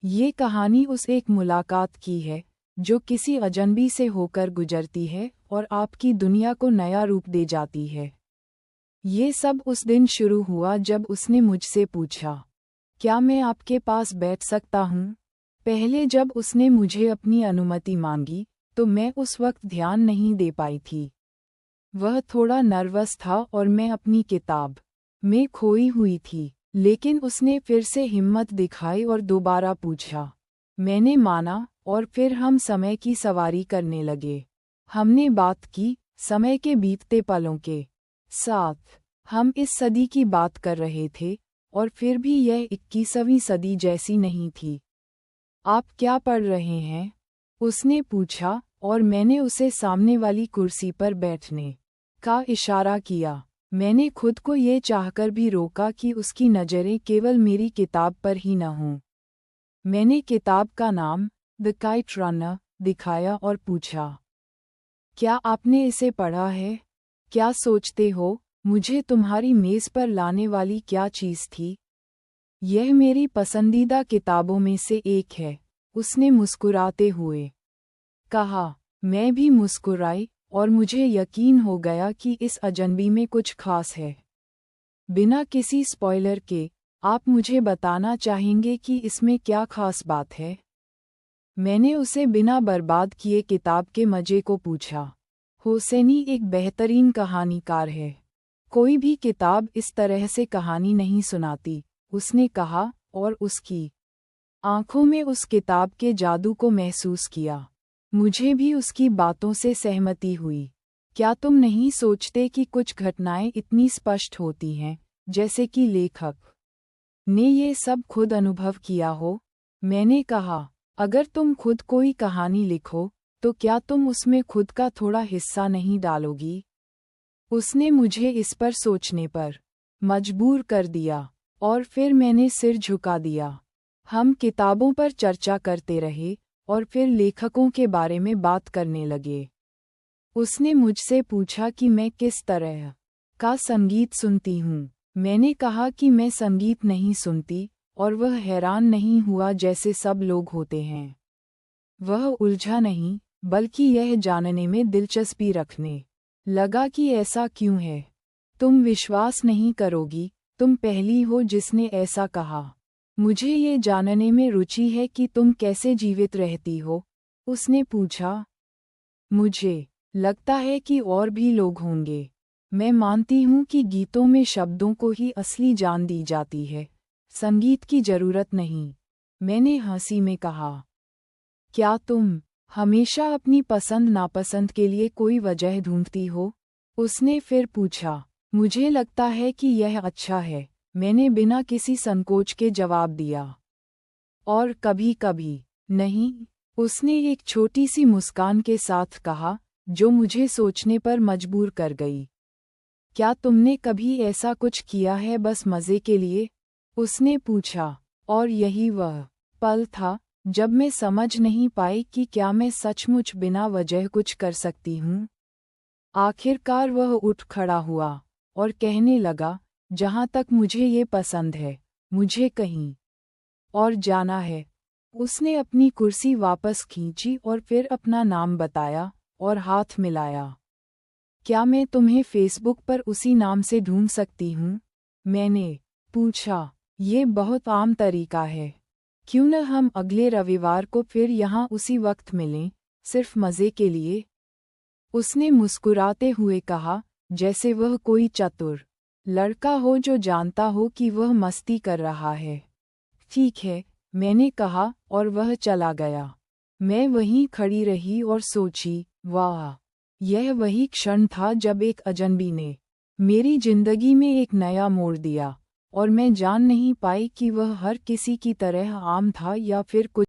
ये कहानी उस एक मुलाकात की है जो किसी अजनबी से होकर गुजरती है और आपकी दुनिया को नया रूप दे जाती है। ये सब उस दिन शुरू हुआ जब उसने मुझसे पूछा, क्या मैं आपके पास बैठ सकता हूँ? पहले जब उसने मुझे अपनी अनुमति मांगी, तो मैं उस वक्त ध्यान नहीं दे पाई थी। वह थोड़ा नर्वस था और मैं अपनी किताब में खोई हुई थी, लेकिन उसने फिर से हिम्मत दिखाई और दोबारा पूछा। मैंने माना और फिर हम समय की सवारी करने लगे। हमने बात की, समय के बीतते पलों के साथ। हम इस सदी की बात कर रहे थे और फिर भी यह 21वीं सदी जैसी नहीं थी। आप क्या पढ़ रहे हैं? उसने पूछा और मैंने उसे सामने वाली कुर्सी पर बैठने का इशारा किया। मैंने खुद को ये चाहकर भी रोका कि उसकी नज़रें केवल मेरी किताब पर ही न हों। मैंने किताब का नाम द काइट रनर दिखाया और पूछा, क्या आपने इसे पढ़ा है? क्या सोचते हो, मुझे तुम्हारी मेज़ पर लाने वाली क्या चीज़ थी? यह मेरी पसंदीदा किताबों में से एक है, उसने मुस्कुराते हुए कहा। मैं भी मुस्कुराई और मुझे यकीन हो गया कि इस अजनबी में कुछ खास है। बिना किसी स्पॉइलर के, आप मुझे बताना चाहेंगे कि इसमें क्या खास बात है? मैंने उसे बिना बर्बाद किए किताब के मज़े को पूछा। होसेनी एक बेहतरीन कहानीकार है। कोई भी किताब इस तरह से कहानी नहीं सुनाती, उसने कहा और उसकी आंखों में उस किताब के जादू को महसूस किया। मुझे भी उसकी बातों से सहमति हुई। क्या तुम नहीं सोचते कि कुछ घटनाएं इतनी स्पष्ट होती हैं, जैसे कि लेखक ने ये सब खुद अनुभव किया हो? मैंने कहा, अगर तुम खुद कोई कहानी लिखो, तो क्या तुम उसमें खुद का थोड़ा हिस्सा नहीं डालोगी? उसने मुझे इस पर सोचने पर मजबूर कर दिया और फिर मैंने सिर झुका दिया। हम किताबों पर चर्चा करते रहे और फिर लेखकों के बारे में बात करने लगे। उसने मुझसे पूछा कि मैं किस तरह का संगीत सुनती हूँ। मैंने कहा कि मैं संगीत नहीं सुनती और वह हैरान नहीं हुआ जैसे सब लोग होते हैं। वह उलझा नहीं, बल्कि यह जानने में दिलचस्पी रखने लगा कि ऐसा क्यों है। तुम विश्वास नहीं करोगी, तुम पहली हो जिसने ऐसा कहा। मुझे ये जानने में रुचि है कि तुम कैसे जीवित रहती हो, उसने पूछा। मुझे लगता है कि और भी लोग होंगे। मैं मानती हूँ कि गीतों में शब्दों को ही असली जान दी जाती है, संगीत की जरूरत नहीं। मैंने हंसी में कहा, क्या तुम हमेशा अपनी पसंद नापसंद के लिए कोई वजह ढूंढती हो? उसने फिर पूछा। मुझे लगता है कि यह अच्छा है, मैंने बिना किसी संकोच के जवाब दिया। और कभी-कभी नहीं, उसने एक छोटी सी मुस्कान के साथ कहा, जो मुझे सोचने पर मजबूर कर गई। क्या तुमने कभी ऐसा कुछ किया है बस मज़े के लिए? उसने पूछा। और यही वह पल था जब मैं समझ नहीं पाई कि क्या मैं सचमुच बिना वजह कुछ कर सकती हूँ। आखिरकार वह उठ खड़ा हुआ और कहने लगा, जहाँ तक मुझे ये पसंद है, मुझे कहीं और जाना है। उसने अपनी कुर्सी वापस खींची और फिर अपना नाम बताया और हाथ मिलाया। क्या मैं तुम्हें फेसबुक पर उसी नाम से ढूंढ सकती हूँ? मैंने पूछा। ये बहुत आम तरीका है। क्यों न हम अगले रविवार को फिर यहाँ उसी वक्त मिलें, सिर्फ मज़े के लिए? उसने मुस्कुराते हुए कहा, जैसे वह कोई चतुर लड़का हो जो जानता हो कि वह मस्ती कर रहा है। ठीक है, मैंने कहा और वह चला गया। मैं वहीं खड़ी रही और सोची, वाह, यह वही क्षण था जब एक अजनबी ने मेरी जिंदगी में एक नया मोड़ दिया, और मैं जान नहीं पाई कि वह हर किसी की तरह आम था या फिर कुछ